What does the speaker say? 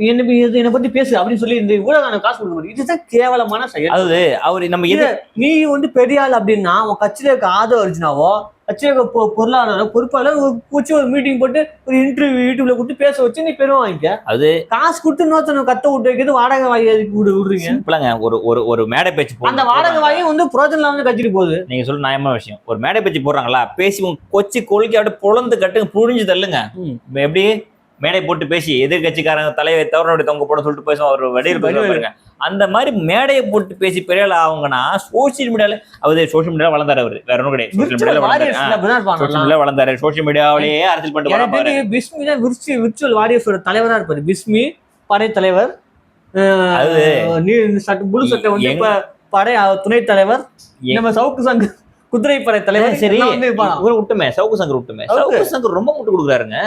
என்னை பத்தி பேசு அப்படின்னு சொல்லி இந்த ஊடகம் காசு கொடுக்க இதுதான் கேவலமான செயல். அதாவது அவரு நம்ம நீ பெரிய ஆள் அப்படின்னா உன் கட்சியில இருக்க ஆதரவு அர்ஜுனாவோ கட்சியில இருக்க பொருளாதார பொறுப்பாளர் ஒரு மீட்டிங் போட்டு ஒரு இன்டர்வியூ யூடியூப்ல கொடுத்து பேச வச்சு நீ பெரும் வாங்கிக்க. அது காசு கொடுத்து இன்னொருத்தனை கத்த விட்டு வைக்கிறது வாடகை வாங்கி விடுறீங்க. ஒரு மேடை பேச்சு அந்த வாடகை வாங்கி புரோஜனம் வந்து கட்டிட்டு போகுது. நீங்க சொல்ல நியாயமான விஷயம். ஒரு மேடை பேச்சு போடுறாங்களா, பேசி கொச்சி கொழுக்கி அப்படியே பொழந்து கட்டுங்க புழிஞ்சு தள்ளுங்க. எப்படி மேடை போட்டு பேசி எதிர்கட்சிக்காரங்க தலைவை தவறுடைய தொங்க போட சொல்லிட்டு பேசுவோம். அவர் வடிவில் பாருங்க. அந்த மாதிரி மேடையை போட்டு பேசி பெரிய ஆள் ஆகுங்கன்னா சோசியல் மீடியால சோசியல் மீடியால வளர்ந்தாரு. அவரு வேற ஒன்றும் கிடையாது. சோசியல் மீடியால வளர்ந்தாரு. சோசியல் மீடியாவிலேயே அரசியல் பண்ணிட்டு பிஸ்மி தான் விர்ச்சுவல் வாரியர்ஸோட தலைவரா இருப்பாரு. பிஸ்மி படை தலைவர், முழு சட்டை வந்து படை துணைத் தலைவர், நம்ம சவுக்கு சங்கு குதிரை படை தலைவர். சரி விட்டுமே சவுக்கு சங்கர் விட்டுமே. சவுக்கு சங்கர் ரொம்ப முட்டு கொடுக்குறாருங்க.